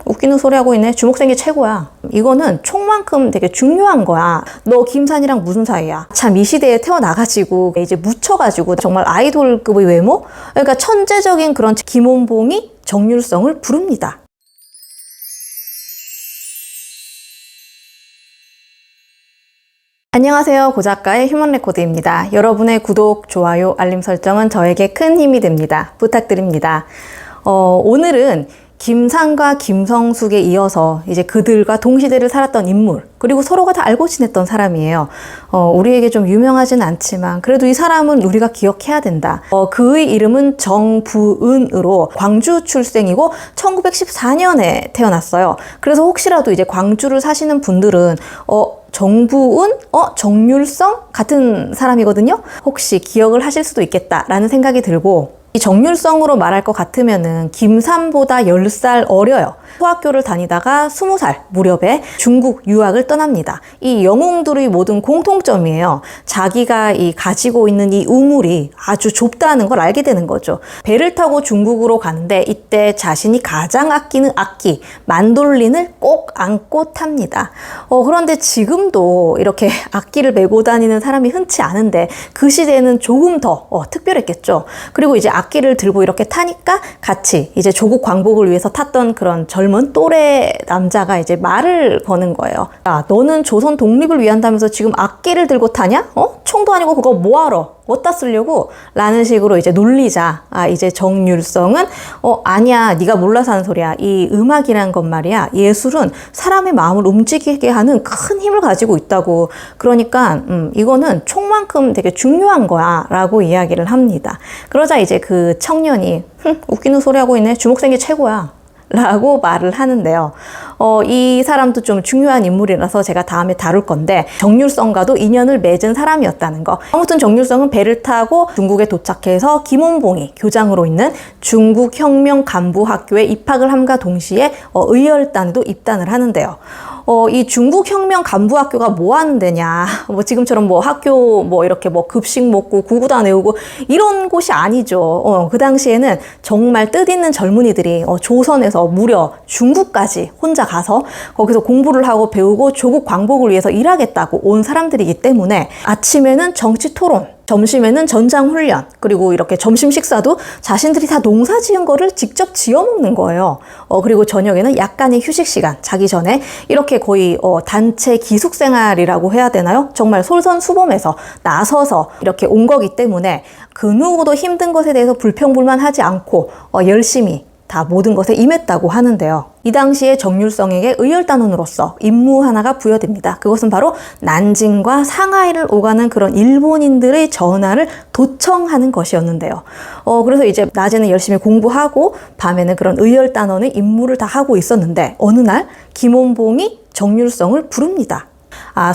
웃기는 소리 하고 있네. 주목생기 최고야. 이거는 총만큼 되게 중요한 거야. 너 김산이랑 무슨 사이야? 참 이 시대에 태어나가지고 이제 묻혀가지고 정말 아이돌급의 외모? 그러니까 천재적인 그런 김원봉이 정률성을 부릅니다. 안녕하세요. 고작가의 휴먼레코드입니다. 여러분의 구독, 좋아요, 알림 설정은 저에게 큰 힘이 됩니다. 부탁드립니다. 오늘은 김산과 김성숙에 이어서 이제 그들과 동시대를 살았던 인물, 그리고 서로가 다 알고 지냈던 사람이에요. 우리에게 좀 유명하진 않지만 그래도 이 사람은 우리가 기억해야 된다. 그의 이름은 정부은으로 광주 출생이고 1914년에 태어났어요. 그래서 혹시라도 이제 광주를 사시는 분들은 정부은? 정률성? 같은 사람이거든요? 혹시 기억을 하실 수도 있겠다라는 생각이 들고, 이 정률성으로 말할 것 같으면은 김산보다 10살 어려요. 소학교를 다니다가 20살 무렵에 중국 유학을 떠납니다. 이 영웅들의 모든 공통점이에요. 자기가 가지고 있는 이 우물이 아주 좁다는 걸 알게 되는 거죠. 배를 타고 중국으로 가는데 이때 자신이 가장 아끼는 악기, 만돌린을 꼭 안고 탑니다. 그런데 지금도 이렇게 악기를 메고 다니는 사람이 흔치 않은데 그 시대에는 조금 더 특별했겠죠. 그리고 이제 악기를 들고 이렇게 타니까 같이 이제 조국 광복을 위해서 탔던 그런 젊은 또래 남자가 이제 말을 거는 거예요. 야, 너는 조선 독립을 위한다면서 지금 악기를 들고 타냐? 총도 아니고 그거 뭐하러? 어디다 쓰려고? 라는 식으로 이제 놀리자. 이제 정률성은 아니야, 네가 몰라서 하는 소리야. 이 음악이란 건 말이야, 예술은 사람의 마음을 움직이게 하는 큰 힘을 가지고 있다고. 그러니까 이거는 총만큼 되게 중요한 거야 라고 이야기를 합니다. 그러자 이제 그 청년이 웃기는 소리 하고 있네. 주목생기 최고야 라고 말을 하는데요. 이 사람도 좀 중요한 인물이라서 제가 다음에 다룰 건데, 정률성과도 인연을 맺은 사람이었다는 거. 아무튼 정률성은 배를 타고 중국에 도착해서 김원봉이 교장으로 있는 중국혁명간부학교에 입학을 함과 동시에 의열단에도 입단을 하는데요. 이 중국혁명간부학교가 뭐 하는 데냐, 지금처럼 학교 이렇게 급식 먹고 구구단 외우고 이런 곳이 아니죠. 그 당시에는 정말 뜻있는 젊은이들이 조선에서 무려 중국까지 혼자 가서 거기서 공부를 하고 배우고 조국 광복을 위해서 일하겠다고 온 사람들이기 때문에 아침에는 정치 토론, 점심에는 전장 훈련, 그리고 이렇게 점심 식사도 자신들이 다 농사 지은 거를 직접 지어 먹는 거예요. 그리고 저녁에는 약간의 휴식 시간, 자기 전에 이렇게 거의 단체 기숙 생활이라고 해야 되나요? 정말 솔선수범해서 나서서 이렇게 온 거기 때문에 그 누구도 힘든 것에 대해서 불평불만하지 않고 열심히 다 모든 것에 임했다고 하는데요. 이 당시에 정률성에게 의열단원으로서 임무 하나가 부여됩니다. 그것은 바로 난징과 상하이를 오가는 그런 일본인들의 전하를 도청하는 것이었는데요. 그래서 이제 낮에는 열심히 공부하고 밤에는 그런 의열단원의 임무를 다 하고 있었는데, 어느 날 김원봉이 정률성을 부릅니다.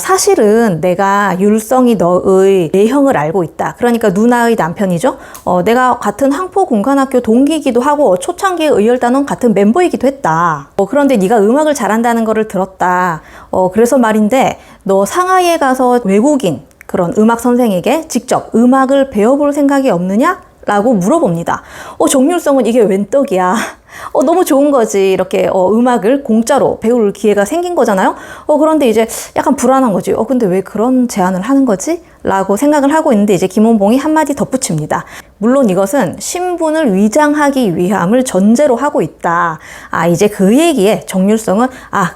사실은 내가 율성이 너의 내형을 알고 있다. 그러니까 누나의 남편이죠. 내가 같은 항포공관학교 동기이기도 하고 초창기의 의열단원 같은 멤버이기도 했다. 그런데 네가 음악을 잘한다는 거를 들었다. 그래서 말인데, 너 상하이에 가서 외국인 그런 음악 선생에게 직접 음악을 배워볼 생각이 없느냐? 라고 물어봅니다. 정률성은 이게 웬 떡이야. 너무 좋은 거지. 이렇게 음악을 공짜로 배울 기회가 생긴 거잖아요. 그런데 이제 약간 불안한 거지. 근데 왜 그런 제안을 하는 거지? 라고 생각을 하고 있는데 이제 김원봉이 한마디 덧붙입니다. 물론 이것은 신분을 위장하기 위함을 전제로 하고 있다. 이제 그 얘기에 정률성은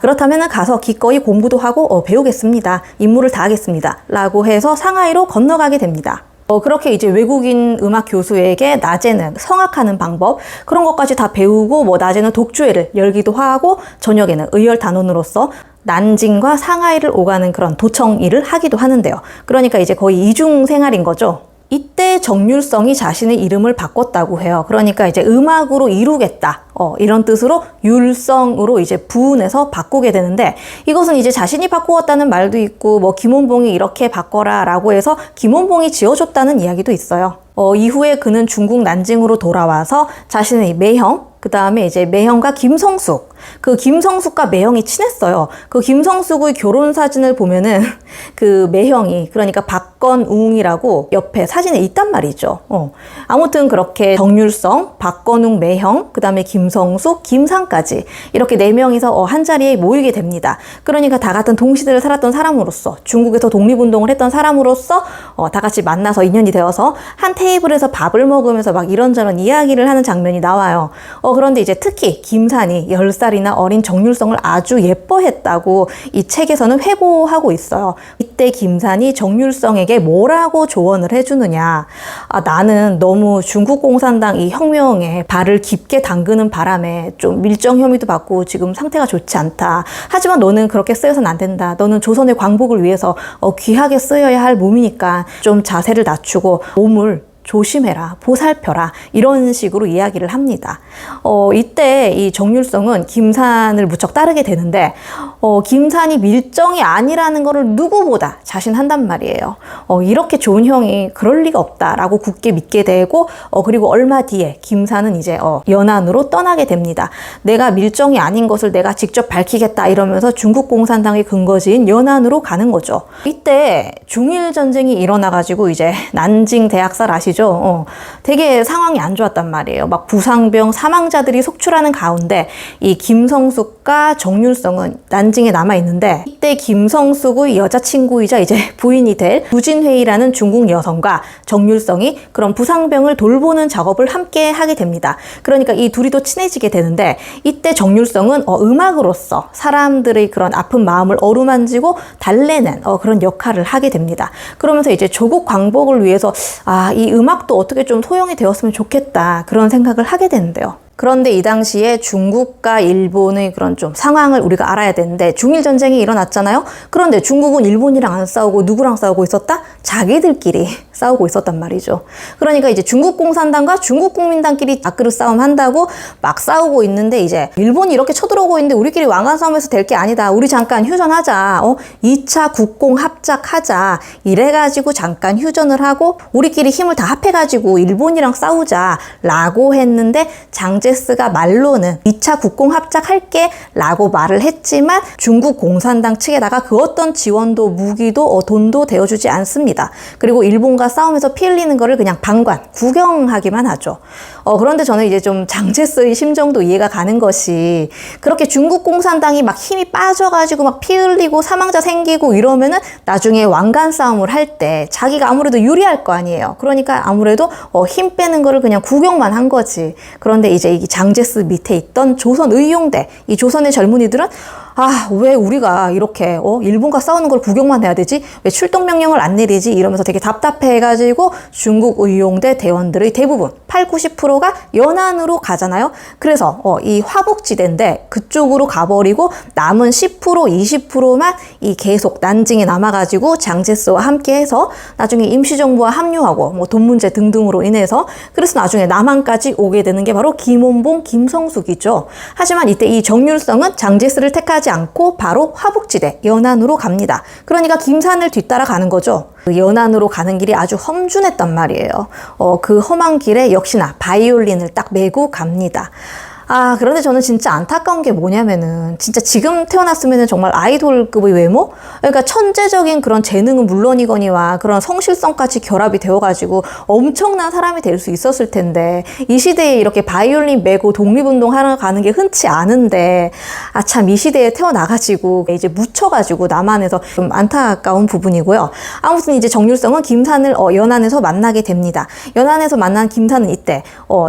그렇다면 가서 기꺼이 공부도 하고 배우겠습니다. 임무를 다하겠습니다. 라고 해서 상하이로 건너가게 됩니다. 그렇게 이제 외국인 음악 교수에게 낮에는 성악하는 방법, 그런 것까지 다 배우고, 낮에는 독주회를 열기도 하고, 저녁에는 의열단원으로서 난징과 상하이를 오가는 그런 도청 일을 하기도 하는데요. 그러니까 이제 거의 이중 생활인 거죠. 이때 정률성이 자신의 이름을 바꿨다고 해요. 그러니까 이제 음악으로 이루겠다. 이런 뜻으로 율성으로 이제 부은해서 바꾸게 되는데, 이것은 이제 자신이 바꾸었다는 말도 있고, 김원봉이 이렇게 바꿔라 라고 해서 김원봉이 지어줬다는 이야기도 있어요. 이후에 그는 중국 난징으로 돌아와서 자신의 매형, 그 다음에 이제 매형과 김성숙, 그 김성숙과 매형이 친했어요. 그 김성숙의 결혼 사진을 보면은 그 매형이, 그러니까 박건웅이라고 옆에 사진에 있단 말이죠. 아무튼 그렇게 정률성, 박건웅 매형, 그 다음에 김성숙, 김상까지 이렇게 4명이서 한 자리에 모이게 됩니다. 그러니까 다 같은 동시대를 살았던 사람으로서, 중국에서 독립운동을 했던 사람으로서 다 같이 만나서 인연이 되어서 한 테이블에서 밥을 먹으면서 막 이런저런 이야기를 하는 장면이 나와요. 그런데 이제 특히 김산이 10살이나 어린 정률성을 아주 예뻐했다고 이 책에서는 회고하고 있어요. 이때 김산이 정률성에게 뭐라고 조언을 해주느냐. 나는 너무 중국 공산당 이 혁명에 발을 깊게 담그는 바람에 좀 밀정 혐의도 받고 지금 상태가 좋지 않다. 하지만 너는 그렇게 쓰여서는 안 된다. 너는 조선의 광복을 위해서 귀하게 쓰여야 할 몸이니까 좀 자세를 낮추고 몸을 조심해라, 보살펴라, 이런 식으로 이야기를 합니다. 이때 이 정률성은 김산을 무척 따르게 되는데, 김산이 밀정이 아니라는 거를 누구보다 자신한단 말이에요. 이렇게 좋은 형이 그럴 리가 없다라고 굳게 믿게 되고, 그리고 얼마 뒤에 김산은 이제 연안으로 떠나게 됩니다. 내가 밀정이 아닌 것을 내가 직접 밝히겠다 이러면서 중국 공산당의 근거지인 연안으로 가는 거죠. 이때 중일 전쟁이 일어나가지고 이제 난징 대학살 아시죠? 되게 상황이 안 좋았단 말이에요. 막 부상병 사망자들이 속출하는 가운데 이 김성숙과 정률성은 난징에 남아 있는데, 이때 김성숙의 여자친구이자 이제 부인이 될 부진회이라는 중국 여성과 정률성이 그런 부상병을 돌보는 작업을 함께 하게 됩니다. 그러니까 이 둘이 또 친해지게 되는데, 이때 정률성은 음악으로서 사람들의 그런 아픈 마음을 어루만지고 달래는 그런 역할을 하게 됩니다. 그러면서 이제 조국 광복을 위해서 이 음악도 어떻게 좀 소용이 되었으면 좋겠다, 그런 생각을 하게 되는데요. 그런데 이 당시에 중국과 일본의 그런 좀 상황을 우리가 알아야 되는데, 중일 전쟁이 일어났잖아요. 그런데 중국은 일본이랑 안 싸우고 누구랑 싸우고 있었다? 자기들끼리 싸우고 있었단 말이죠. 그러니까 이제 중국 공산당과 중국 국민당끼리 밥그릇 싸움 한다고 막 싸우고 있는데, 이제 일본이 이렇게 쳐들어오고 있는데 우리끼리 왕관 싸움에서 될 게 아니다. 우리 잠깐 휴전하자. 2차 국공 합작하자. 이래가지고 잠깐 휴전을 하고 우리끼리 힘을 다 합해가지고 일본이랑 싸우자 라고 했는데, 장제스가 말로는 2차 국공 합작할게 라고 말을 했지만 중국 공산당 측에다가 그 어떤 지원도 무기도 돈도 대어주지 않습니다. 그리고 일본과 싸우면서 피 흘리는 거를 그냥 방관, 구경하기만 하죠. 그런데 저는 이제 좀 장제스의 심정도 이해가 가는 것이, 그렇게 중국 공산당이 막 힘이 빠져가지고 막 피 흘리고 사망자 생기고 이러면은 나중에 왕관 싸움을 할 때 자기가 아무래도 유리할 거 아니에요. 그러니까 아무래도 힘 빼는 거를 그냥 구경만 한 거지. 그런데 이제 이 장제스 밑에 있던 조선 의용대, 이 조선의 젊은이들은 왜 우리가 이렇게 일본과 싸우는 걸 구경만 해야 되지? 왜 출동 명령을 안 내리지? 이러면서 되게 답답해가지고 중국 의용대 대원들의 대부분 80~90%가 연안으로 가잖아요. 그래서 이 화북지대인데 그쪽으로 가버리고 남은 10%, 20%만 이 계속 난징에 남아가지고 장제스와 함께해서 나중에 임시정부와 합류하고 뭐 돈 문제 등등으로 인해서, 그래서 나중에 남한까지 오게 되는 게 바로 김원봉, 김성숙이죠. 하지만 이때 이 정률성은 장제스를 택하지 않고 바로 화북지대 연안으로 갑니다. 그러니까 김산을 뒤따라 가는 거죠. 그 연안으로 가는 길이 아주 험준했단 말이에요. 그 험한 길에 역시나 바이올린을 딱 메고 갑니다. 그런데 저는 진짜 안타까운 게 뭐냐면은, 진짜 지금 태어났으면은 정말 아이돌급의 외모? 그러니까 천재적인 그런 재능은 물론이거니와 그런 성실성까지 결합이 되어가지고 엄청난 사람이 될 수 있었을 텐데, 이 시대에 이렇게 바이올린 메고 독립운동 하러 가는 게 흔치 않은데, 참 이 시대에 태어나가지고 이제 묻혀가지고 남한에서 좀 안타까운 부분이고요. 아무튼 이제 정률성은 김산을 연안에서 만나게 됩니다. 연안에서 만난 김산은 이때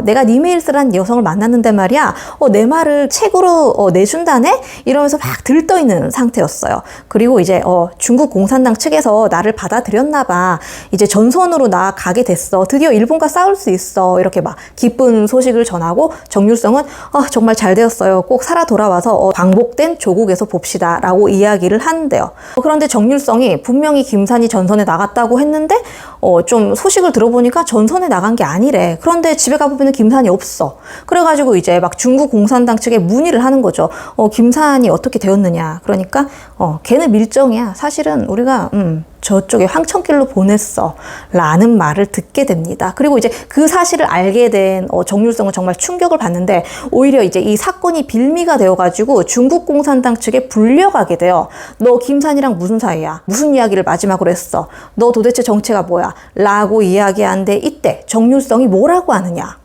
내가 니메일스라는 여성을 만났는데 말이야, 내 말을 책으로 내준다네? 이러면서 막 들떠있는 상태였어요. 그리고 이제 중국 공산당 측에서 나를 받아들였나 봐. 이제 전선으로 나 가게 됐어. 드디어 일본과 싸울 수 있어. 이렇게 막 기쁜 소식을 전하고, 정률성은 정말 잘 되었어요. 꼭 살아 돌아와서 광복된 조국에서 봅시다 라고 이야기를 하는데요. 그런데 정률성이 분명히 김산이 전선에 나갔다고 했는데 좀 소식을 들어보니까 전선에 나간 게 아니래. 그런데 집에 가보면 김산이 없어. 그래가지고 이제 막 중국 공산당 측에 문의를 하는 거죠. 김산이 어떻게 되었느냐. 그러니까 걔는 밀정이야. 사실은 우리가 저쪽에 황천길로 보냈어 라는 말을 듣게 됩니다. 그리고 이제 그 사실을 알게 된 정률성은 정말 충격을 받는데, 오히려 이제 이 사건이 빌미가 되어가지고 중국 공산당 측에 불려가게 돼요. 너 김산이랑 무슨 사이야? 무슨 이야기를 마지막으로 했어? 너 도대체 정체가 뭐야? 라고 이야기하는데, 이때 정률성이 뭐라고 하느냐?